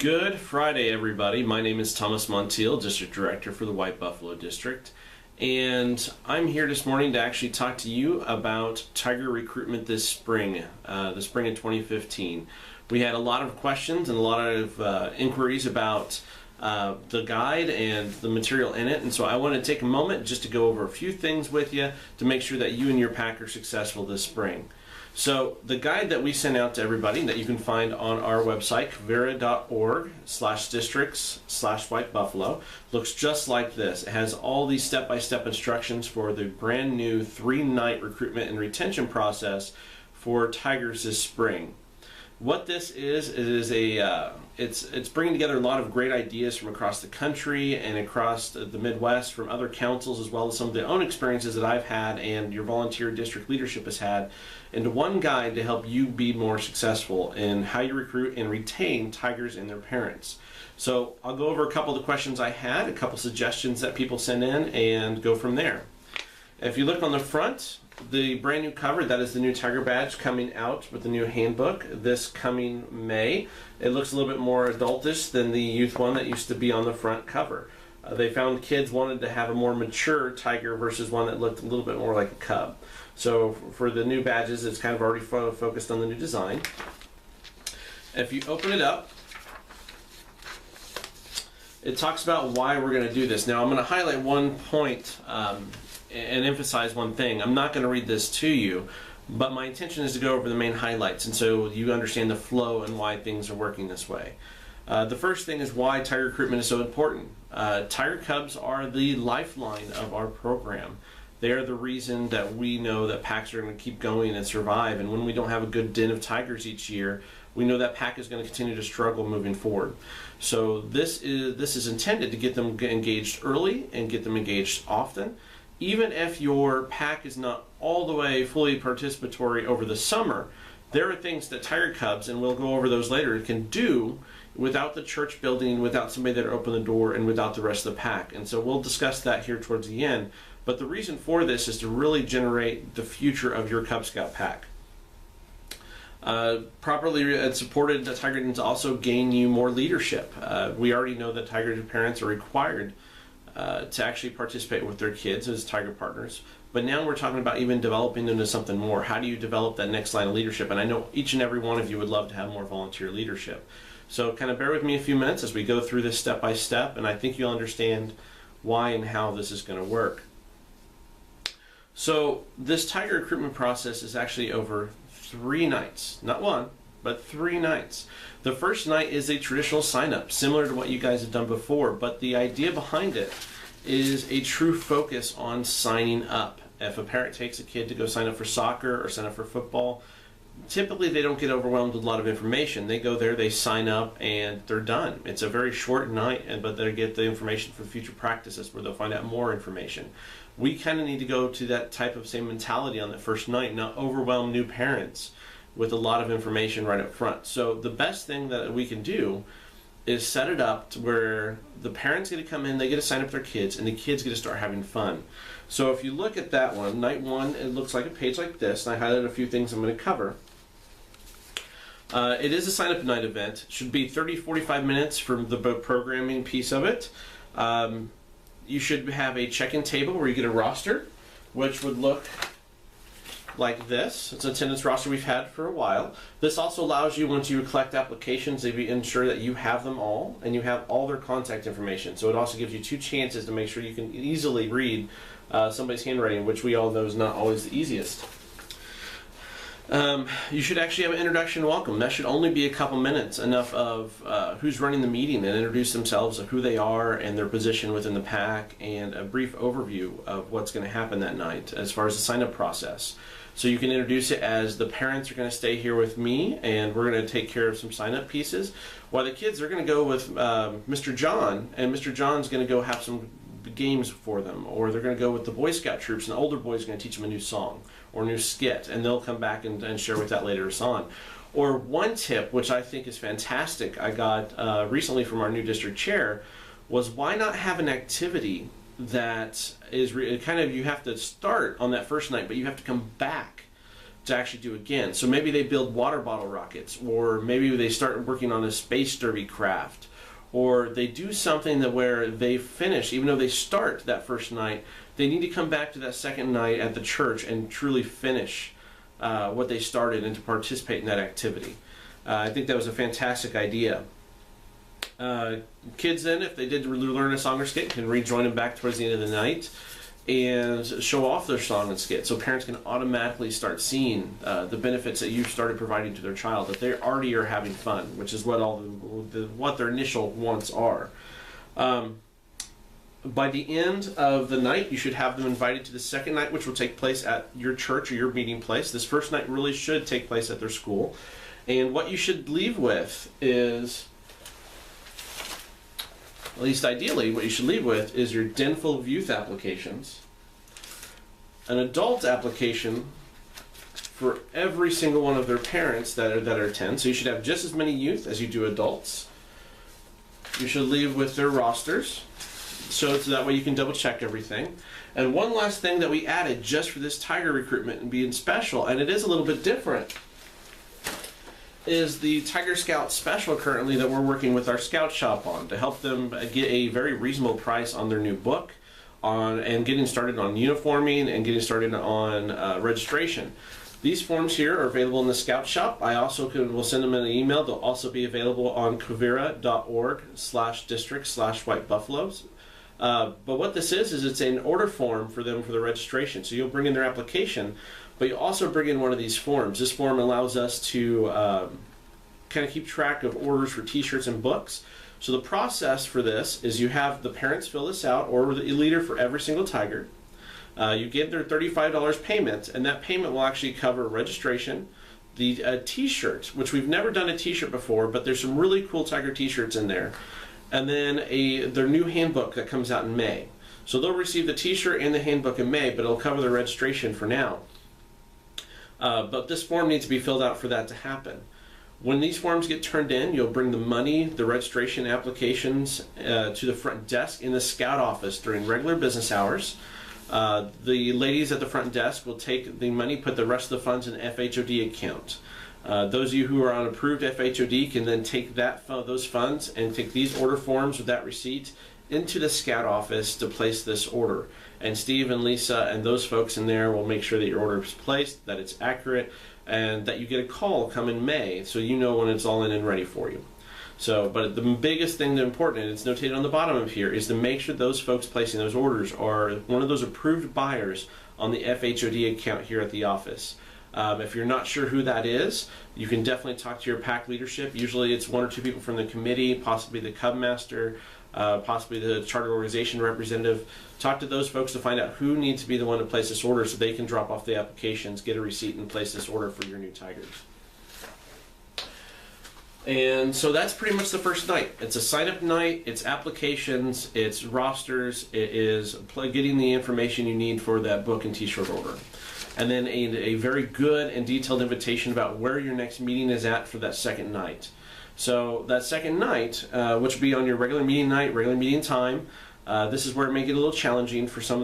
Good Friday, everybody. My name is Thomas Montiel, District Director for the White Buffalo District, and I'm here this morning to actually talk to you about Tiger Recruitment this spring, the spring of 2015. We had a lot of questions and a lot of inquiries about the guide and the material in it, and so I want to take a moment just to go over a few things with you to make sure that you and your pack are successful this spring. So the guide that we sent out to everybody that you can find on our website, vera.org/districts/whitebuffalo, looks just like this. It has all these step-by-step instructions for the brand new 3-night recruitment and retention process for Tigers this spring. What this is it's bringing together a lot of great ideas from across the country and across the Midwest from other councils, as well as some of the own experiences that I've had and your volunteer district leadership has had, into one guide to help you be more successful in how you recruit and retain Tigers and their parents. So I'll go over a couple of the questions I had, a couple suggestions that people sent in, and go from there. If you look on the front, the brand new cover, that is the new Tiger badge coming out with the new handbook this coming May. It looks a little bit more adultish than the youth one that used to be on the front cover. They found kids wanted to have a more mature Tiger versus one that looked a little bit more like a cub. So for the new badges, it's kind of already focused on the new design. If you open it up, it talks about why we're going to do this. Now I'm going to highlight one point and emphasize one thing. I'm not going to read this to you, but my intention is to go over the main highlights, and so you understand the flow and why things are working this way. The first thing is why Tiger Recruitment is so important. Tiger Cubs are the lifeline of our program. They are the reason that we know that packs are going to keep going and survive, and when we don't have a good den of Tigers each year, we know that pack is going to continue to struggle moving forward. So this is intended to get them engaged early and get them engaged often. Even if your pack is not all the way fully participatory over the summer, there are things that Tiger Cubs, and we'll go over those later, can do without the church building, without somebody that opened the door, and without the rest of the pack. And so we'll discuss that here towards the end. But the reason for this is to really generate the future of your Cub Scout pack. Properly supported, the Tiger needs to also gain you more leadership. We already know that Tiger parents are required to actually participate with their kids as Tiger partners. But now we're talking about even developing them into something more. How do you develop that next line of leadership? And I know each and every one of you would love to have more volunteer leadership. So kind of bear with me a few minutes as we go through this step by step, and I think you'll understand why and how this is going to work. So this Tiger recruitment process is actually over 3 nights. Not one, but 3 nights. The first night is a traditional sign-up, similar to what you guys have done before, but the idea behind it is a true focus on signing up. If a parent takes a kid to go sign up for soccer or sign up for football, typically they don't get overwhelmed with a lot of information. They go there, they sign up, and they're done. It's a very short night, but they get the information for future practices where they'll find out more information. We kind of need to go to that type of same mentality on the first night, not overwhelm new parents with a lot of information right up front. So the best thing that we can do is set it up to where the parents get to come in, they get to sign up their kids, and the kids get to start having fun. So if you look at that one, night 1, it looks like a page like this, and I highlighted a few things I'm going to cover. It is a sign-up night event. It should be 30-45 minutes from the programming piece of it. You should have a check-in table where you get a roster, which would look like this. It's an attendance roster we've had for a while. This also allows you, once you collect applications, to ensure that you have them all and you have all their contact information. So it also gives you 2 chances to make sure you can easily read somebody's handwriting, which we all know is not always the easiest. You should actually have an introduction welcome. That should only be a couple minutes, enough of who's running the meeting and introduce themselves, of who they are and their position within the pack, and a brief overview of what's going to happen that night as far as the sign-up process. So you can introduce it as the parents are going to stay here with me and we're going to take care of some sign-up pieces, while the kids are going to go with Mr. John, and Mr. John's going to go have some games for them, or they're going to go with the Boy Scout troops and the older boys are going to teach them a new song or a new skit, and they'll come back and share with that later on. Or one tip, which I think is fantastic, I got recently from our new district chair, was why not have an activity that is kind of, you have to start on that first night, but you have to come back to actually do again. So maybe they build water bottle rockets, or maybe they start working on a space derby craft, or they do something that where they finish, even though they start that first night, they need to come back to that second night at the church and truly finish what they started and to participate in that activity. I think that was a fantastic idea. Kids then, if they did learn a song or skit, can rejoin them back towards the end of the night and show off their song and skit, so parents can automatically start seeing the benefits that you've started providing to their child, that they already are having fun, which is what what their initial wants are. By the end of the night, you should have them invited to the second night, which will take place at your church or your meeting place. This first night really should take place at their school. And what you should leave with is, at least ideally, what you should leave with is your den full of youth applications, an adult application for every single one of their parents that are 10. So you should have just as many youth as you do adults. You should leave with their rosters, so that way you can double check everything. And one last thing that we added just for this Tiger recruitment and being special, and it is a little bit different, is the Tiger Scout special currently that we're working with our Scout Shop on to help them get a very reasonable price on their new book, and getting started on uniforming and getting started on registration. These forms here are available in the Scout Shop. I also will send them in an email. They'll also be available on quivira.org/district/White Buffaloes. But what this is it's an order form for them for the registration. So you'll bring in their application, but you also bring in one of these forms. This form allows us to kind of keep track of orders for t-shirts and books. So the process for this is you have the parents fill this out, or the leader for every single Tiger. You get their $35 payment, and that payment will actually cover registration, the t-shirt, which we've never done a t-shirt before, but there's some really cool Tiger t-shirts in there, and then their new handbook that comes out in May. So they'll receive the t-shirt and the handbook in May, but it'll cover their registration for now. But this form needs to be filled out for that to happen. When these forms get turned in, you'll bring the money, the registration applications to the front desk in the Scout office during regular business hours. The ladies at the front desk will take the money, put the rest of the funds in an FHOD account. Those of you who are on approved FHOD can then take those funds and take these order forms with that receipt into the Scout office to place this order. And Steve and Lisa and those folks in there will make sure that your order is placed, that it's accurate, and that you get a call come in May so you know when it's all in and ready for you. So, but the biggest thing that's important, and it's notated on the bottom of here, is to make sure those folks placing those orders are one of those approved buyers on the FHOD account here at the office. If you're not sure who that is, you can definitely talk to your PAC leadership. Usually it's one or two people from the committee, possibly the Cub Master, possibly the charter organization representative. Talk to those folks to find out who needs to be the one to place this order so they can drop off the applications, get a receipt, and place this order for your new Tigers. And so that's pretty much the first night. It's a sign-up night, it's applications, it's rosters, it is getting the information you need for that book and t-shirt order. And then a very good and detailed invitation about where your next meeting is at for that second night. So that second night, which will be on your regular meeting night, regular meeting time, this is where it may get a little challenging for some